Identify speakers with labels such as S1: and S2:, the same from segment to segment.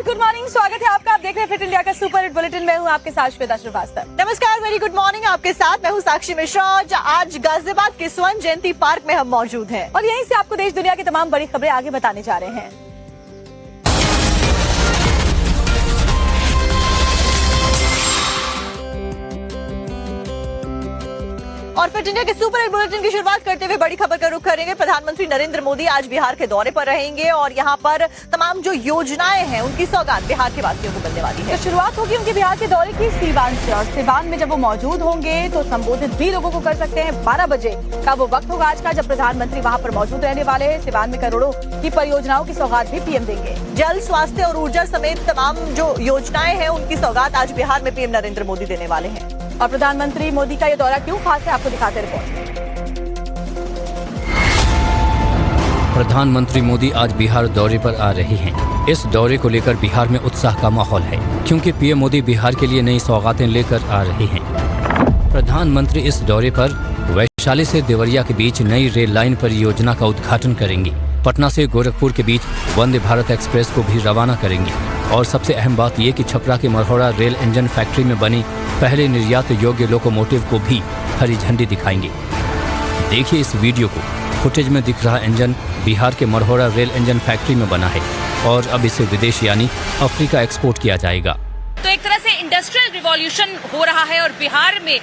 S1: Good morning, स्वागत है आपका। आप देख रहे हैं फिट इंडिया का सुपर हिट बुलेटिन। मैं हूं आपके साथ श्वेता श्रीवास्तव।
S2: नमस्कार, वेरी गुड मॉर्निंग। आपके साथ मैं हूं साक्षी मिश्रा। आज गाजियाबाद के स्वर्ण जयंती पार्क में हम मौजूद हैं
S1: और यहीं से आपको देश दुनिया की तमाम बड़ी खबरें आगे बताने जा रहे हैं।
S2: और फिट इंडिया के सुपर हिट बुलेटिन की शुरुआत करते हुए बड़ी खबर का रुख करेंगे। प्रधानमंत्री नरेंद्र मोदी आज बिहार के दौरे पर रहेंगे और यहाँ पर तमाम जो योजनाएं हैं उनकी सौगात बिहार के वासियों को मिलने वाली है।
S1: तो शुरुआत होगी उनके बिहार के दौरे की सीवान से, और सीवान में जब वो मौजूद होंगे तो संबोधित भी लोगों को कर सकते हैं। 12 बजे का वो वक्त होगा आज का जब प्रधानमंत्री वहाँ पर मौजूद रहने वाले हैं। सीवान में करोड़ों की परियोजनाओं की सौगात भी पीएम देंगे।
S2: जल, स्वास्थ्य और ऊर्जा समेत तमाम जो योजनाएं हैं उनकी सौगात आज बिहार में पीएम नरेंद्र मोदी देने वाले हैं।
S1: और प्रधानमंत्री मोदी का ये दौरा क्यों खास है, आपको दिखाते रिपोर्ट।
S3: प्रधानमंत्री मोदी आज बिहार दौरे पर आ रहे हैं। इस दौरे को लेकर बिहार में उत्साह का माहौल है, क्योंकि पीएम मोदी बिहार के लिए नई सौगातें लेकर आ रहे हैं। प्रधानमंत्री इस दौरे पर वैशाली से देवरिया के बीच नई रेल लाइन परियोजना का उद्घाटन करेंगे। पटना से गोरखपुर के बीच वंदे भारत एक्सप्रेस को भी रवाना करेंगे। और सबसे अहम बात ये कि छपरा के मरहोड़ा रेल इंजन फैक्ट्री में बनी पहले निर्यात योग्य लोकोमोटिव को भी हरी झंडी दिखाएंगे। देखिए इस वीडियो को। फुटेज में दिख रहा इंजन बिहार के मरहोड़ा रेल इंजन फैक्ट्री में बना है और अब इसे विदेश यानी अफ्रीका एक्सपोर्ट किया जाएगा।
S4: तो एक तरह से इंडस्ट्रियल रिवॉल्यूशन हो रहा है और बिहार में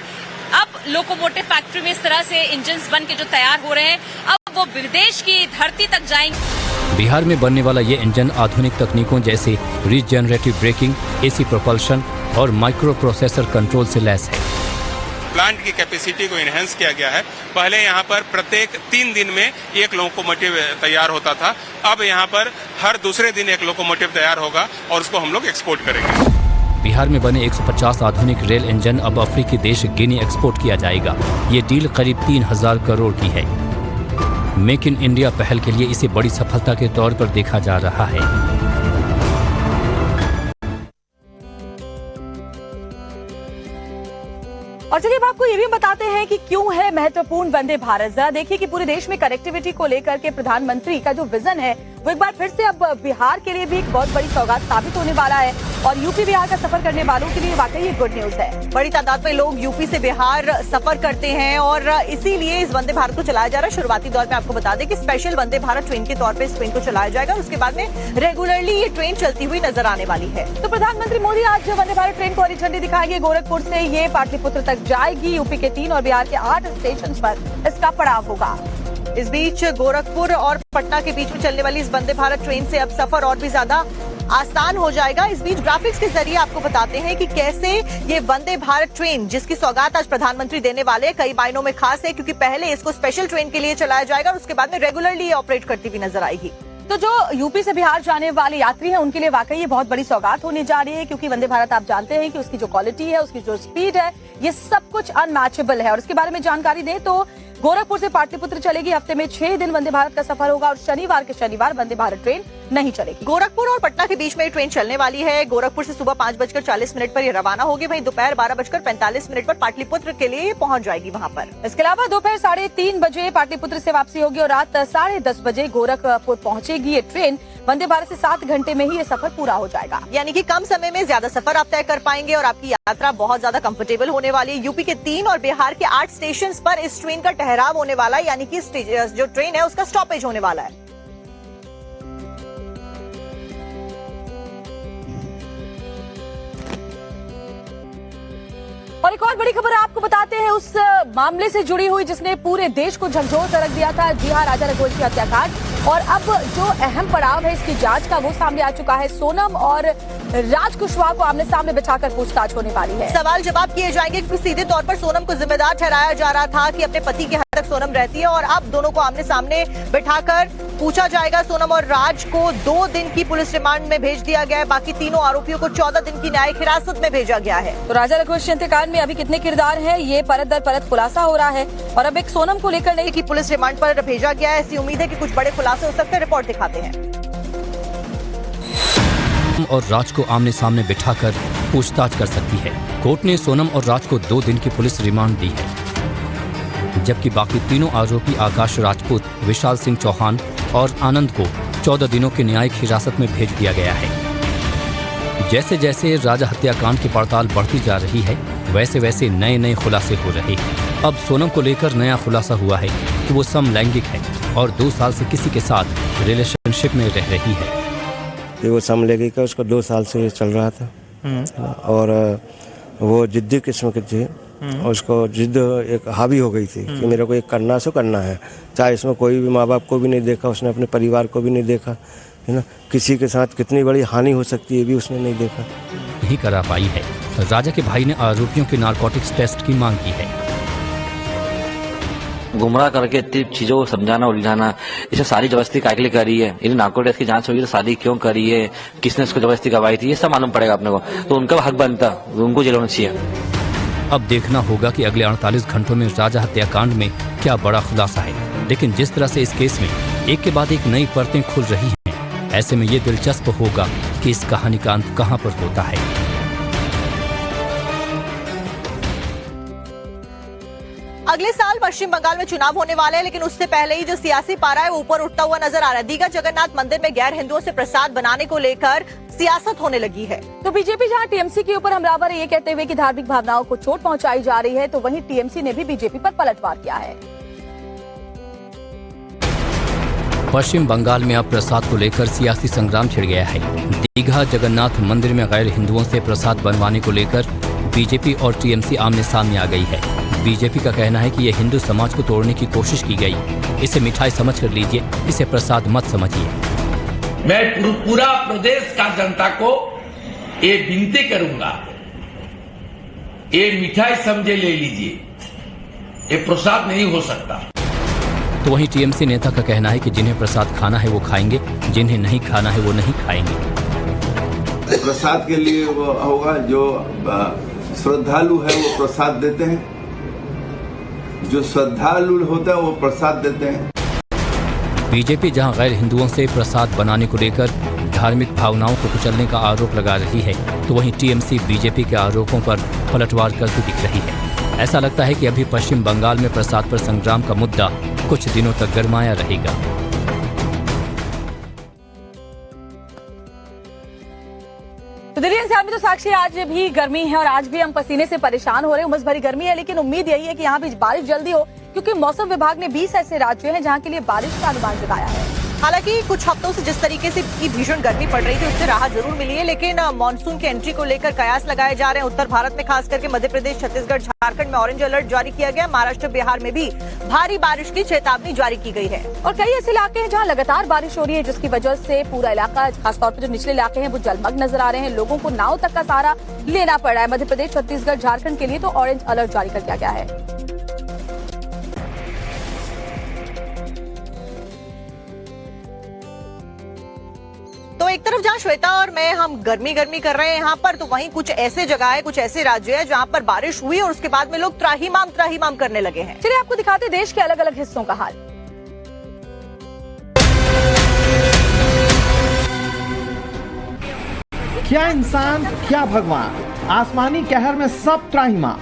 S4: अब लोकोमोटिव फैक्ट्री में इस तरह से इंजन्स बन के जो तैयार हो रहे हैं, अब वो विदेश की धरती तक जाएंगे।
S3: बिहार में बनने वाला ये इंजन आधुनिक तकनीकों जैसे रीजनरेटिव ब्रेकिंग, एसी प्रोपल्शन और माइक्रो प्रोसेसर कंट्रोल से लैस है।
S5: प्लांट की कैपेसिटी को इनहेंस किया गया है। पहले यहाँ पर प्रत्येक 3 दिन में एक लोकोमोटिव तैयार होता था, अब यहाँ पर हर दूसरे दिन एक लोकोमोटिव तैयार होगा और उसको हम लोग एक्सपोर्ट करेंगे।
S3: बिहार में बने 150 आधुनिक रेल इंजन अब अफ्रीकी देश गिनी एक्सपोर्ट किया जाएगा। ये डील करीब 3000 करोड़ की है। मेक इन इंडिया पहल के लिए इसे बड़ी सफलता के तौर पर देखा जा रहा है।
S1: और चलिए अब आपको ये भी बताते हैं कि क्यों है महत्वपूर्ण वंदे भारत। जरा देखिए कि पूरे देश में कनेक्टिविटी को लेकर के प्रधानमंत्री का जो विजन है वो एक बार फिर से अब बिहार के लिए भी एक बहुत बड़ी सौगात साबित होने वाला है। और यूपी बिहार का सफर करने वालों के लिए वाकई ये गुड न्यूज है।
S2: बड़ी तादाद में लोग यूपी से बिहार सफर करते हैं और इसीलिए इस वंदे भारत को चलाया जा रहा है। शुरुआती दौर में आपको बता दें कि स्पेशल वंदे भारत ट्रेन के तौर पर इस ट्रेन को चलाया जाएगा और उसके बाद में रेगुलरली ये ट्रेन चलती हुई नजर आने वाली है।
S1: तो प्रधानमंत्री मोदी आज वंदे भारत ट्रेन को हरी झंडी दिखाएंगे। गोरखपुर से ये पाटलिपुत्र तक जाएगी। यूपी के 3 और बिहार के 8 स्टेशन पर इसका पड़ाव होगा।
S2: इस बीच गोरखपुर और पटना के बीच में चलने वाली इस वंदे भारत ट्रेन से अब सफर और भी ज्यादा आसान हो जाएगा। इस बीच ग्राफिक्स के जरिए आपको बताते हैं कि कैसे ये वंदे भारत ट्रेन, जिसकी सौगात आज प्रधानमंत्री देने वाले हैं, कई मायनों में खास है, क्योंकि पहले इसको स्पेशल ट्रेन के लिए चलाया जाएगा और उसके बाद में रेगुलरली ऑपरेट करती हुई नजर आएगी।
S1: तो जो यूपी से बिहार जाने वाले यात्री हैं उनके लिए वाकई ये बहुत बड़ी सौगात होने जा रही है, क्योंकि वंदे भारत आप जानते हैं कि उसकी जो क्वालिटी है, उसकी जो स्पीड है, ये सब कुछ अनमैचेबल है। और इसके बारे में जानकारी दें तो गोरखपुर से पाटलिपुत्र चलेगी। हफ्ते में 6 दिन वंदे भारत का सफर होगा और शनिवार के शनिवार वंदे भारत ट्रेन नहीं चलेगी।
S2: गोरखपुर और पटना के बीच में ट्रेन चलने वाली है। गोरखपुर से सुबह 5:40 पर ये रवाना होगी, वहीं दोपहर 12:45 पर पाटलिपुत्र के लिए पहुंच जाएगी वहां पर।
S1: इसके अलावा दोपहर 3:30 बजे पाटलिपुत्र से वापसी होगी और रात 10:30 बजे गोरखपुर पहुंचेगी ये ट्रेन। वंदे भारत से 7 घंटे में ही ये सफर पूरा हो जाएगा,
S2: यानी कि कम समय में ज्यादा सफर आप तय कर पाएंगे और आपकी यात्रा बहुत ज्यादा कंफर्टेबल होने वाली है। यूपी के 3 और बिहार के 8 स्टेशन पर इस ट्रेन का ठहराव होने वाला है, यानी कि जो ट्रेन है उसका स्टॉपेज होने वाला है।
S1: और एक और बड़ी खबर आपको बताते हैं उस मामले से जुड़ी हुई जिसने पूरे देश को झकझोर कर रख दिया था। जी हां, राजा रघुवंश की हत्याकांड। और अब जो अहम पड़ाव है इसकी जांच का वो सामने आ चुका है। सोनम और राज कुशवाहा को आमने सामने बिठाकर पूछताछ होने वाली है।
S2: सवाल जवाब किए जाएंगे, क्योंकि सीधे तौर पर सोनम को जिम्मेदार ठहराया जा रहा था कि अपने पति के हद तक सोनम रहती है और अब दोनों को आमने सामने बिठाकर पूछा जाएगा। सोनम और राज को 2 दिन की पुलिस रिमांड में भेज दिया गया है। बाकी तीनों आरोपियों को 14 दिन की न्यायिक हिरासत में भेजा गया है।
S1: तो राजा रघुवंश हत्याकांड में अभी कितने किरदार हैं, ये परत दर परत खुलासा हो रहा है। और अब एक सोनम को लेकर नहीं
S2: की पुलिस रिमांड पर भेजा गया है। ऐसी उम्मीद है कि कुछ बड़े खुलासे हो सकते हैं। रिपोर्ट दिखाते हैं।
S3: और राज को आमने सामने बिठाकर पूछताछ कर सकती है। कोर्ट ने सोनम और राज को 2 दिन की पुलिस रिमांड दी है, जबकि बाकी तीनों आरोपी आकाश राजपूत, विशाल सिंह चौहान और आनंद को 14 दिनों की न्यायिक हिरासत में भेज दिया गया है। जैसे जैसे राजा हत्याकांड की पड़ताल बढ़ती जा रही है, वैसे वैसे नए नए खुलासे हो रहे हैं। अब सोनम को लेकर नया खुलासा हुआ है कि वो समलैंगिक है और 2 साल से किसी के साथ रिलेशनशिप में रह रही है।
S6: कि वो समलैंगिक है, उसको 2 साल से चल रहा था और वो जिद्दी किस्म की थी और उसको जिद एक हावी हो गई थी कि मेरे को एक करना सो करना है, चाहे इसमें कोई भी माँ बाप को भी नहीं देखा, उसने अपने परिवार को भी नहीं देखा, है ना, किसी के साथ कितनी बड़ी हानि हो सकती है भी उसने नहीं देखा।
S3: नहीं करा पाई है। राजा के भाई ने आरोपियों के नारकोटिक्स टेस्ट की मांग की है।
S7: गुमराह करके इतनी चीजों को समझाना उलझाना, इसे सारी जबरदस्ती काय के लिए करी है, इन्हें नार्को टेस्ट की जांच होगी तो शादी क्यों करी है, किसने इसको जबरदस्ती करवाई थी, ये सब मालूम पड़ेगा अपने को, तो उनका हक बनता, उनको जेल होना चाहिए।
S3: अब देखना होगा कि अगले 48 घंटों में राजा हत्याकांड में क्या बड़ा खुलासा है। लेकिन जिस तरह से इस केस में एक के बाद एक नई परतें खुल रही हैं, ऐसे में ये दिलचस्प होगा कि इस कहानी का अंत कहां पर होता है।
S2: अगले साल पश्चिम बंगाल में चुनाव होने वाले हैं, लेकिन उससे पहले ही जो सियासी पारा है वो ऊपर उठता हुआ नजर आ रहा है। दीघा जगन्नाथ मंदिर में गैर हिंदुओं से प्रसाद बनाने को लेकर सियासत होने लगी है।
S1: तो बीजेपी जहां टीएमसी के ऊपर हमलावर है ये कहते हुए कि धार्मिक भावनाओं को चोट पहुंचाई जा रही है, तो वहीं टीएमसी ने भी बीजेपी पर पलटवार किया है।
S3: पश्चिम बंगाल में अब प्रसाद को लेकर सियासी संग्राम छिड़ गया है। दीघा जगन्नाथ मंदिर में गैर हिंदुओं से प्रसाद बनवाने को लेकर बीजेपी और टीएमसी आमने सामने आ गई है। बीजेपी का कहना है कि यह हिंदू समाज को तोड़ने की कोशिश की गई। इसे मिठाई समझ कर लीजिए, इसे प्रसाद मत समझिए।
S8: मैं पूरा प्रदेश का जनता को ये विनती करूंगा, ये मिठाई समझे ले लीजिए, ये प्रसाद नहीं हो सकता।
S3: तो वहीं टीएमसी नेता का कहना है कि जिन्हें प्रसाद खाना है वो खाएंगे, जिन्हें नहीं खाना है वो नहीं खाएंगे।
S9: प्रसाद के लिए वो होगा, जो श्रद्धालु है वो प्रसाद देते हैं, जो श्रद्धालु होता है वो प्रसाद देते हैं।
S3: बीजेपी जहां गैर हिंदुओं से प्रसाद बनाने को लेकर धार्मिक भावनाओं को कुचलने का आरोप लगा रही है, तो वहीं टीएमसी बीजेपी के आरोपों पर पलटवार करती दिख रही है। ऐसा लगता है कि अभी पश्चिम बंगाल में प्रसाद पर संग्राम का मुद्दा कुछ दिनों तक गरमाया रहेगा।
S1: तो दिल्ली एनसीआर में तो साक्षी आज भी गर्मी है और आज भी हम पसीने से परेशान हो रहे हैं। उमस भरी गर्मी है, लेकिन उम्मीद यही है कि यहाँ भी बारिश जल्दी हो, क्योंकि मौसम विभाग ने 20 ऐसे राज्य हैं जहाँ के लिए बारिश का अनुमान जताया है।
S2: हालांकि कुछ हफ्तों से जिस तरीके से की भीषण गर्मी पड़ रही थी उससे राहत जरूर मिली है, लेकिन मानसून की एंट्री को लेकर कयास लगाए जा रहे हैं। उत्तर भारत में खास करके मध्य प्रदेश, छत्तीसगढ़, झारखंड में ऑरेंज अलर्ट जारी किया गया। महाराष्ट्र, बिहार में भी भारी बारिश की चेतावनी जारी की गई है
S1: और कई ऐसे इलाके हैं जहां लगातार बारिश हो रही है, जिसकी वजह से पूरा इलाका, खासतौर पर जो निचले इलाके हैं वो जलमग्न नजर आ रहे हैं। लोगों को नाव तक का सहारा लेना पड़ रहा है। मध्य प्रदेश, छत्तीसगढ़, झारखंड के लिए तो ऑरेंज अलर्ट जारी कर दिया गया है।
S2: तो एक तरफ जहां श्वेता और मैं हम गर्मी कर रहे हैं यहाँ पर, तो वहीं कुछ ऐसे जगह है, कुछ ऐसे राज्य है जहाँ पर बारिश हुई और उसके बाद में लोग त्राहिमाम करने लगे हैं।
S1: चलिए आपको दिखाते देश के अलग अलग हिस्सों का हाल।
S10: क्या इंसान, क्या भगवान, आसमानी कहर में सब त्राहिमाम।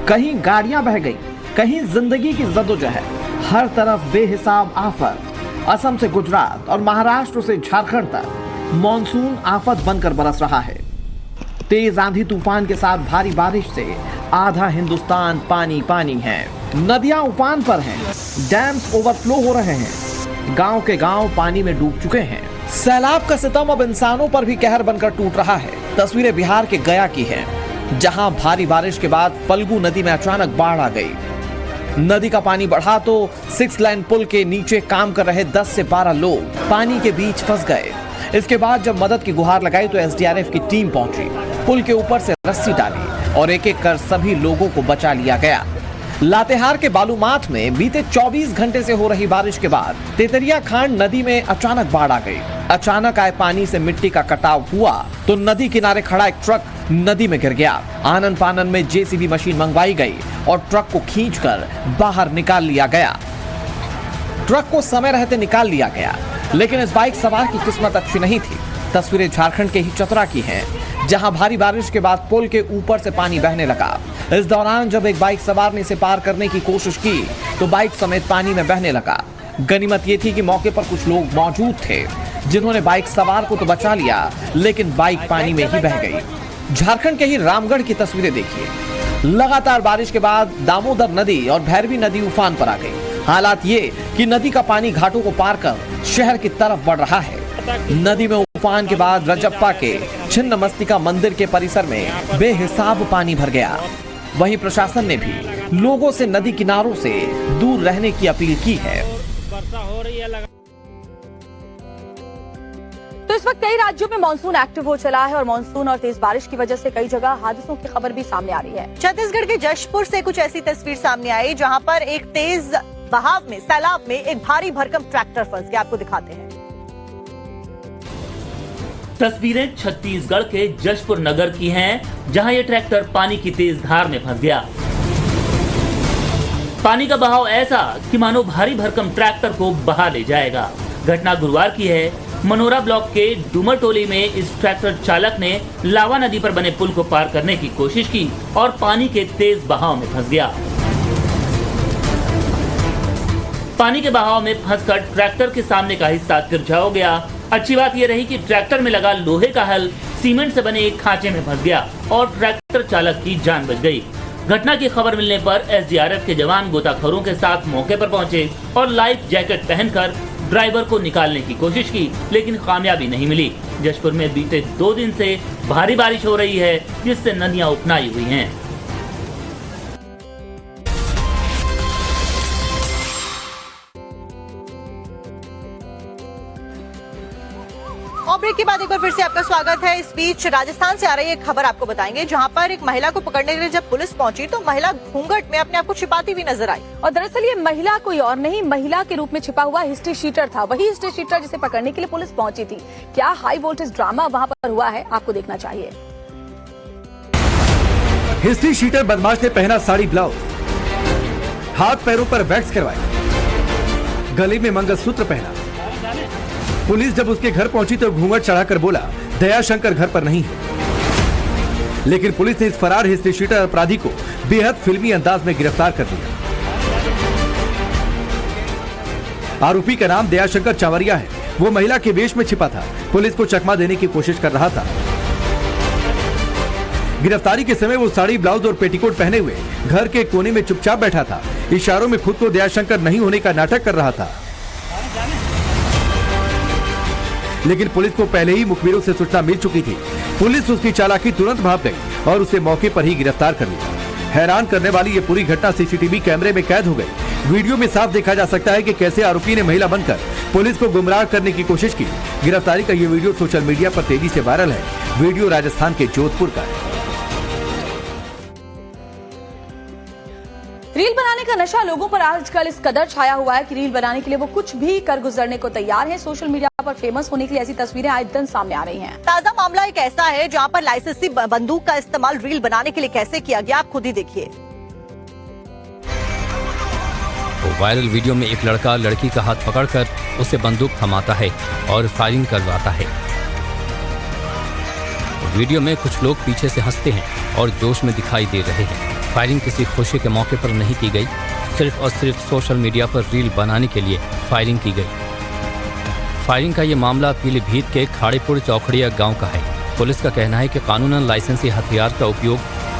S10: कहीं गाड़ियां बह गई, कहीं जिंदगी की जद्दोजहद, हर तरफ बेहिसाब आफत। असम से गुजरात और महाराष्ट्र से झारखंड तक मॉनसून आफत बनकर बरस रहा है। तेज आंधी तूफान के साथ भारी बारिश से आधा हिंदुस्तान पानी पानी है। नदियां उफान पर हैं, डैम्स ओवरफ्लो हो रहे हैं, गांव के गांव पानी में डूब चुके हैं। सैलाब का सितम अब इंसानों पर भी कहर बनकर टूट रहा है। तस्वीरें बिहार के गया की हैं, जहां भारी बारिश के बाद फल्गु नदी में अचानक बाढ़ आ गई। नदी का पानी बढ़ा तो 6 लाइन पुल के नीचे काम कर रहे 10 से 12 लोग पानी के बीच फंस गए। इसके बाद जब मदद की गुहार लगाई तो एसडीआरएफ की टीम पहुंची, पुल के ऊपर से रस्सी डाली और एक एक कर सभी लोगों को बचा लिया गया। लातेहार के बालूमाथ में बीते 24 घंटे से हो रही बारिश के बाद तेतरिया खांड नदी में अचानक बाढ़ आ गई। अचानक आए पानी से मिट्टी का कटाव हुआ तो नदी किनारे खड़ा एक ट्रक नदी में गिर गया। आनन फानन में जेसीबी मशीन मंगवाई गई और ट्रक को खींचकर बाहर निकाल लिया गया। ट्रक को समय रहते निकाल लिया गया, लेकिन इस बाइक सवार की किस्मत अच्छी नहीं थी। तस्वीरें झारखंड के ही चतरा की हैं, जहां भारी बारिश के बाद पुल के ऊपर से पानी बहने लगा। इस दौरान जब एक बाइक सवार ने इसे पार करने की कोशिश की तो बाइक समेत पानी में बहने लगा। गनीमत ये थी कि मौके पर कुछ लोग मौजूद थे। जिन्होंने बाइक सवार को तो बचा लिया, लेकिन बाइक पानी में ही बह गई। झारखंड के ही रामगढ़ की तस्वीरें देखिए। लगातार बारिश के बाद दामोदर नदी और भैरवी नदी उफान पर आ गई। हालात ये कि नदी का पानी घाटों को पार कर शहर की तरफ बढ़ रहा है। नदी में उफान के बाद रजप्पा के छिन्नमस्तिका मंदिर के परिसर में बेहिसाब पानी भर गया। वहीं प्रशासन ने भी लोगों से नदी किनारों से दूर रहने की अपील की है।
S1: तो इस वक्त कई राज्यों में मानसून एक्टिव हो चला है और मानसून और तेज बारिश की वजह से कई जगह हादसों की खबर भी सामने आ रही है।
S2: छत्तीसगढ़ के जशपुर से कुछ ऐसी तस्वीर सामने आई जहां पर एक तेज बहाव में सैलाब में एक भारी भरकम ट्रैक्टर फंस गया। आपको दिखाते हैं।
S11: तस्वीरें छत्तीसगढ़ के जशपुर नगर की हैं, जहां ये ट्रैक्टर पानी की तेज धार में फंस गया। पानी का बहाव ऐसा कि मानो भारी भरकम ट्रैक्टर को बहा ले जाएगा। घटना गुरुवार की है। मनोरा ब्लॉक के डूमरटोली में इस ट्रैक्टर चालक ने लावा नदी पर बने पुल को पार करने की कोशिश की और पानी के तेज बहाव में फंस गया। पानी के बहाव में फंसकर ट्रैक्टर के सामने का हिस्सा तिरछा हो गया। अच्छी बात यह रही कि ट्रैक्टर में लगा लोहे का हल सीमेंट से बने एक खांचे में फंस गया और ट्रैक्टर चालक की जान बच गई। घटना की खबर मिलने पर एसडीआरएफ के जवान गोताखोरों के साथ मौके पर पहुंचे और लाइफ जैकेट पहनकर ड्राइवर को निकालने की कोशिश की, लेकिन कामयाबी नहीं मिली। जशपुर में बीते 2 दिन से भारी बारिश हो रही है, जिससे नदियां उफनाई हुई हैं।
S2: और ब्रेक के बाद एक बार फिर से आपका स्वागत है। इस बीच राजस्थान से आ रही एक खबर आपको बताएंगे, जहां पर एक महिला को पकड़ने के लिए जब पुलिस पहुंची तो महिला घूंघट में अपने आप को छिपाती हुई नजर आई।
S1: और दरअसल ये महिला कोई और नहीं, महिला के रूप में छिपा हुआ हिस्ट्री शीटर था। वही हिस्ट्री शीटर जिसे पकड़ने के लिए पुलिस पहुंची थी। क्या हाई वोल्टेज ड्रामा वहां पर हुआ है, आपको देखना चाहिए।
S12: हिस्ट्री शीटर बदमाश ने पहना साड़ी ब्लाउज, हाथ पैरों पर वैक्स करवाए, गले में मंगलसूत्र पहना। पुलिस जब उसके घर पहुंची तो घूंघट चढ़ाकर बोला दयाशंकर घर पर नहीं है। लेकिन पुलिस ने इस फरार हिस्ट्री शीटर अपराधी को बेहद फिल्मी अंदाज में गिरफ्तार कर लिया। आरोपी का नाम दयाशंकर चावरिया है। वो महिला के वेश में छिपा था, पुलिस को चकमा देने की कोशिश कर रहा था। गिरफ्तारी के समय वो साड़ी ब्लाउज और पेटीकोट पहने हुए घर के कोने में चुपचाप बैठा था। इशारों में खुद को दयाशंकर नहीं होने का नाटक कर रहा था। लेकिन पुलिस को पहले ही मुखबिरों से सूचना मिल चुकी थी। पुलिस उसकी चालाकी तुरंत भाप गई और उसे मौके पर ही गिरफ्तार कर लिया। हैरान करने वाली ये पूरी घटना सीसीटीवी कैमरे में कैद हो गई। वीडियो में साफ देखा जा सकता है कि कैसे आरोपी ने महिला बनकर पुलिस को गुमराह करने की कोशिश की। गिरफ्तारी का ये वीडियो सोशल मीडिया पर तेजी से वायरल है। वीडियो राजस्थान के जोधपुर का है।
S1: रील बनाने का नशा लोगों पर आजकल इस कदर छाया हुआ है कि रील बनाने के लिए वो कुछ भी कर गुजरने को तैयार हैं। सोशल मीडिया पर फेमस होने के लिए ऐसी तस्वीरें आए दिन सामने आ रही हैं।
S2: ताजा मामला एक ऐसा है जहां पर लाइसेंसी बंदूक का इस्तेमाल रील बनाने के लिए कैसे किया गया, आप खुद ही देखिए।
S3: वायरल वीडियो में एक लड़का लड़की का हाथ पकड़कर उसे बंदूक थमाता है और फायरिंग करवाता है। वीडियो में कुछ लोग पीछे से हंसते हैं और जोश में दिखाई दे रहे हैं। फायरिंग किसी खुशी के मौके पर नहीं की गई, सिर्फ और सिर्फ सोशल मीडिया पर रील बनाने के लिए फायरिंग की गई। फायरिंग का ये मामला पीलीभीत के खाड़ीपुर चौखड़िया गांव का है। पुलिस का कहना है कि कानूनन लाइसेंसी हथियार का उपयोग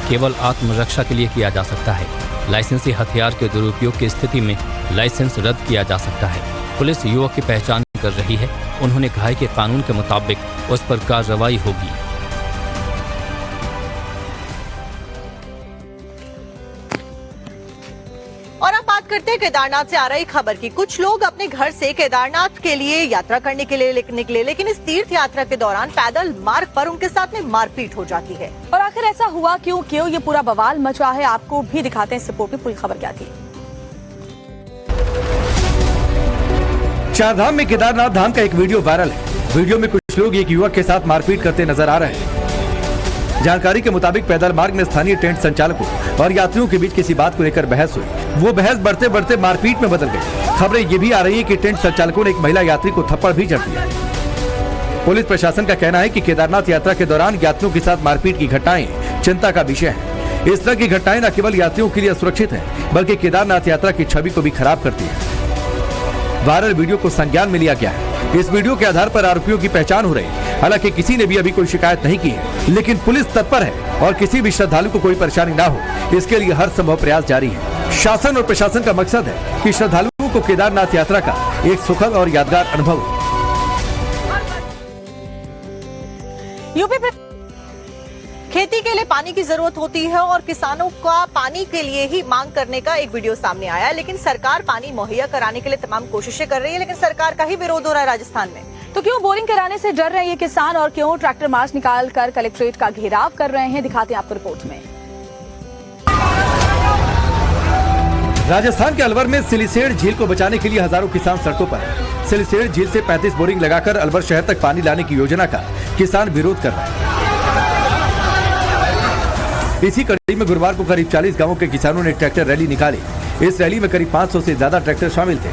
S3: केवल आत्मरक्षा के लिए किया जा सकता है। लाइसेंसी हथियार के दुरुपयोग की स्थिति में लाइसेंस रद्द किया जा सकता है। पुलिस युवक की पहचान कर रही है। उन्होंने कहा है कि कानून के मुताबिक उस पर कार्रवाई होगी।
S2: और अब बात करते हैं केदारनाथ से आ रही खबर की। कुछ लोग अपने घर से केदारनाथ के लिए यात्रा करने के लिए निकले, लेकिन इस तीर्थ यात्रा के दौरान पैदल मार्ग पर उनके साथ में मारपीट हो जाती है।
S1: और आखिर ऐसा हुआ क्यों ये पूरा बवाल मचा है, आपको भी दिखाते हैं इस रिपोर्ट में पूरी खबर क्या थी।
S12: चारधाम में केदारनाथ धाम का एक वीडियो वायरल है। वीडियो में कुछ लोग एक युवक के साथ मारपीट करते नजर आ रहे हैं। जानकारी के मुताबिक पैदल मार्ग में स्थानीय टेंट संचालकों और यात्रियों के बीच किसी बात को लेकर बहस हुई। वो बहस बढ़ते बढ़ते मारपीट में बदल गई। खबरें ये भी आ रही है कि टेंट संचालकों ने एक महिला यात्री को थप्पड़ भी जड़ दिया। पुलिस प्रशासन का कहना है कि केदारनाथ यात्रा के दौरान यात्रियों के साथ मारपीट की घटनाएं चिंता का विषय है। इस तरह की घटनाएं न केवल यात्रियों के लिए असुरक्षित है, बल्कि केदारनाथ यात्रा की छवि को भी खराब करती है। वायरल वीडियो को संज्ञान में लिया गया है इस वीडियो के आधार पर आरोपियों की पहचान हो रही है। हालांकि किसी ने भी अभी कोई शिकायत नहीं की है, लेकिन पुलिस तत्पर है और किसी भी श्रद्धालु को कोई परेशानी न हो, इसके लिए हर संभव प्रयास जारी है। शासन और प्रशासन का मकसद है कि श्रद्धालुओं को केदारनाथ यात्रा का एक सुखद और यादगार अनुभव हो।
S2: यूपी में खेती के लिए पानी की जरूरत होती है और किसानों का पानी के लिए ही मांग करने का एक वीडियो सामने आया है, लेकिन सरकार पानी मुहैया कराने के लिए तमाम कोशिशें कर रही है, लेकिन सरकार का ही विरोध हो रहा है राजस्थान में।
S1: तो क्यों बोरिंग कराने से डर रहे हैं ये किसान और क्यों ट्रैक्टर मार्च निकाल कर कलेक्ट्रेट का घेराव कर रहे हैं, दिखाते हैं आपको रिपोर्ट में।
S12: राजस्थान के अलवर में सिलिसेड़ झील को बचाने के लिए हजारों किसान सड़कों पर हैं। सिलिसेड़ झील से 35 बोरिंग लगाकर अलवर शहर तक पानी लाने की योजना का किसान विरोध कर रहे हैं। इसी कड़ी में गुरुवार को करीब 40 गांवों के किसानों ने ट्रैक्टर रैली निकाली। इस रैली में करीब 500 से ज्यादा ट्रैक्टर शामिल थे।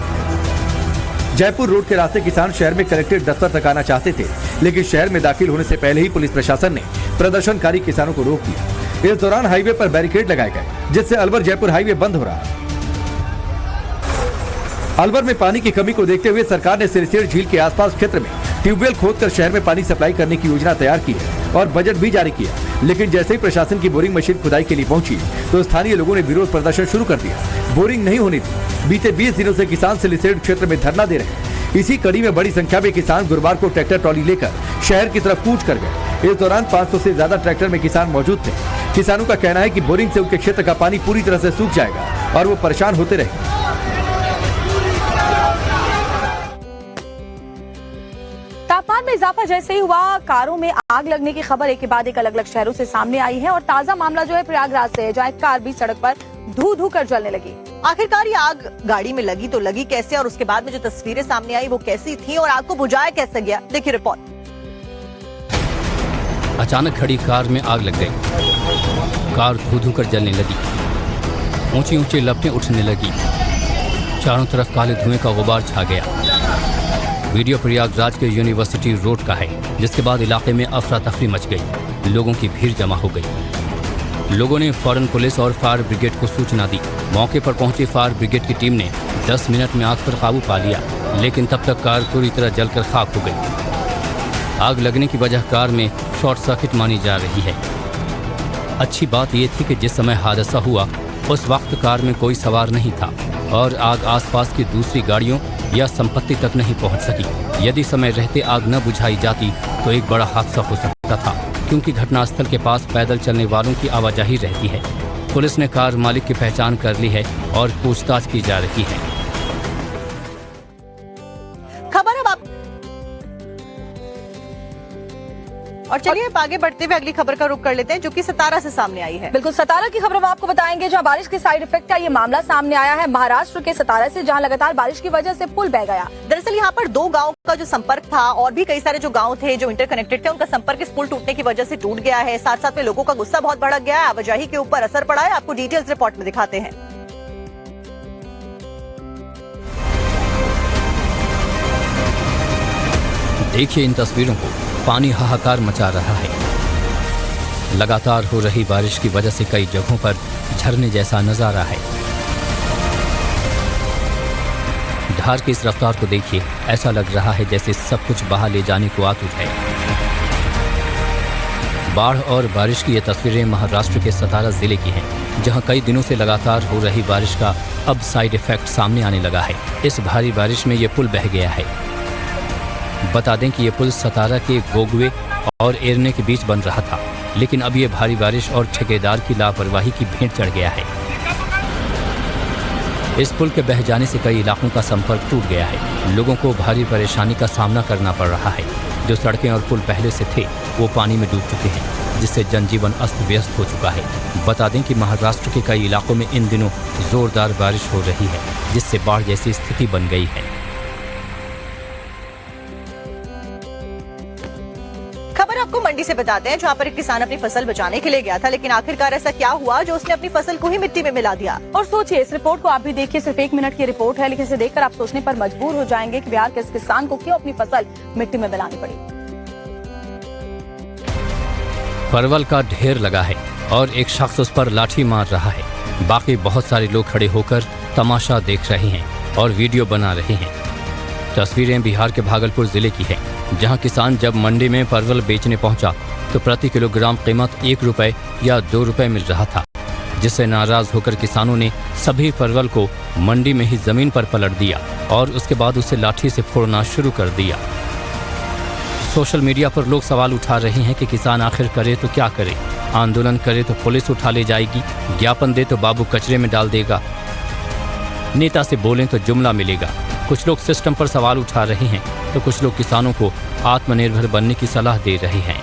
S12: जयपुर रोड के रास्ते किसान शहर में कलेक्ट्रेट दफ्तर तक आना चाहते थे, लेकिन शहर में दाखिल होने से पहले ही पुलिस प्रशासन ने प्रदर्शनकारी किसानों को रोक दिया। इस दौरान हाईवे पर बैरिकेड लगाए गए, जिससे अलवर जयपुर हाईवे बंद हो रहा है। अलवर में पानी की कमी को देखते हुए सरकार ने सिलिसेड़ झील के आसपास क्षेत्र में ट्यूबवेल खोदकर शहर में पानी सप्लाई करने की योजना तैयार की है और बजट भी जारी किया, लेकिन जैसे ही प्रशासन की बोरिंग मशीन खुदाई के लिए पहुंची तो स्थानीय लोगों ने विरोध प्रदर्शन शुरू कर दिया। बोरिंग नहीं होनी थी। बीते 20 दिनों से किसान सिलिसेड़ क्षेत्र में धरना दे रहे हैं। इसी कड़ी में बड़ी संख्या में किसान गुरुवार को ट्रैक्टर ट्रॉली लेकर शहर की तरफ कूच कर गए। इस दौरान 500 से ज्यादा ट्रैक्टर में किसान मौजूद थे। किसानों का कहना है कि बोरिंग से उनके क्षेत्र का पानी पूरी तरह से सूख जाएगा और वो परेशान होते रहे।
S1: तापमान में इजाफा जैसे ही हुआ, कारों में आग लगने की खबर एक के बाद एक अलग अलग शहरों से सामने आई है और ताजा मामला जो है प्रयागराज से है, जहाँ एक कार भी सड़क पर धू धू कर जलने लगी।
S2: आखिरकार ये आग गाड़ी में लगी तो लगी कैसे और उसके बाद में जो तस्वीरें सामने आई वो कैसी थी और आग को बुझाया कैसे गया, देखिए रिपोर्ट।
S3: अचानक खड़ी कार में आग लग गई। कार धू धू कर जलने लगी। ऊंची ऊंची लपटें उठने लगी। चारों तरफ काले धुएं का गुबार छा गया। वीडियो प्रयागराज के यूनिवर्सिटी रोड का है, जिसके बाद इलाके में अफरा तफरी मच गई। लोगों की भीड़ जमा हो गई। लोगों ने फौरन पुलिस और फायर ब्रिगेड को सूचना दी। मौके पर पहुंची फायर ब्रिगेड की टीम ने 10 मिनट में आग पर काबू पा लिया, लेकिन तब तक कार पूरी तरह जलकर खाक हो गई। आग लगने की वजह कार में शॉर्ट सर्किट मानी जा रही है। अच्छी बात यह थी कि जिस समय हादसा हुआ उस वक्त कार में कोई सवार नहीं था और आग आसपास की दूसरी गाड़ियों या संपत्ति तक नहीं पहुंच सकी। यदि समय रहते आग न बुझाई जाती तो एक बड़ा हादसा हो सकता था, क्योंकि घटनास्थल के पास पैदल चलने वालों की आवाजाही रहती है। पुलिस ने कार मालिक की पहचान कर ली है और पूछताछ की जा रही है।
S2: खबर अब आप और चलिए अब आगे बढ़ते हुए अगली खबर का रुख कर लेते हैं, जो कि सतारा से सामने आई है।
S1: बिल्कुल, सतारा की खबर हम आपको बताएंगे, जहां बारिश के साइड इफेक्ट का ये मामला सामने आया है महाराष्ट्र के सतारा से, जहां लगातार बारिश की वजह से पुल बह गया।
S2: दरअसल यहाँ पर 2 गांव का जो संपर्क था और भी कई सारे जो गांव थे जो इंटरकनेक्टेड थे, उनका संपर्क इस पुल टूटने की वजह से टूट गया है। साथ साथ में लोगों का गुस्सा बहुत भड़क गया है, आवाजाही के ऊपर असर पड़ा है। आपको डिटेल्स रिपोर्ट में दिखाते हैं।
S3: देखिए इन तस्वीरों को, पानी हाहाकार मचा रहा है। लगातार हो रही बारिश की वजह से कई जगहों पर झरने जैसा नजारा है। धार की इस रफ्तार को देखिए, ऐसा लग रहा है जैसे सब कुछ बहा ले जाने को आतुर है। बाढ़ और बारिश की ये तस्वीरें महाराष्ट्र के सतारा जिले की हैं, जहां कई दिनों से लगातार हो रही बारिश का अब साइड इफेक्ट सामने आने लगा है। इस भारी बारिश में ये पुल बह गया है। बता दें कि ये पुल सतारा के गोगवे और एरने के बीच बन रहा था, लेकिन अब ये भारी बारिश और ठेकेदार की लापरवाही की भेंट चढ़ गया है। इस पुल के बह जाने से कई इलाकों का संपर्क टूट गया है। लोगों को भारी परेशानी का सामना करना पड़ रहा है। जो सड़कें और पुल पहले से थे वो पानी में डूब चुके हैं, जिससे जनजीवन अस्त व्यस्त हो चुका है। बता दें कि महाराष्ट्र के कई इलाकों में इन दिनों जोरदार बारिश हो रही है, जिससे बाढ़ जैसी स्थिति बन गई है।
S2: खबर आपको मंडी से बताते हैं, जहां पर एक किसान अपनी फसल बचाने के लिए गया था, लेकिन आखिरकार ऐसा क्या हुआ जो उसने अपनी फसल को ही मिट्टी में मिला दिया।
S1: और सोचिए, इस रिपोर्ट को आप भी देखिए, सिर्फ 1 मिनट की रिपोर्ट है, लेकिन इसे देखकर आप सोचने पर मजबूर हो जाएंगे कि बिहार के इस किसान को क्यों अपनी फसल मिट्टी में मिलानी पड़ी।
S3: परवल का ढेर लगा है और एक शख्स उस पर लाठी मार रहा है। बाकी बहुत सारे लोग खड़े होकर तमाशा देख रहे हैं और वीडियो बना रहे हैं। तस्वीरें बिहार के भागलपुर जिले की है, जहां किसान जब मंडी में परवल बेचने पहुंचा तो प्रति किलोग्राम कीमत 1 रुपए या 2 रुपए मिल रहा था, जिससे नाराज होकर किसानों ने सभी परवल को मंडी में ही जमीन पर पलट दिया और उसके बाद उसे लाठी से फोड़ना शुरू कर दिया। सोशल मीडिया पर लोग सवाल उठा रहे हैं कि किसान आखिर करे तो क्या करे, आंदोलन करे तो पुलिस उठा ले जाएगी, ज्ञापन दे तो बाबू कचरे में डाल देगा, नेता से बोलें तो जुमला मिलेगा। कुछ लोग सिस्टम पर सवाल उठा रहे हैं तो कुछ लोग किसानों को आत्मनिर्भर बनने की सलाह दे रहे हैं।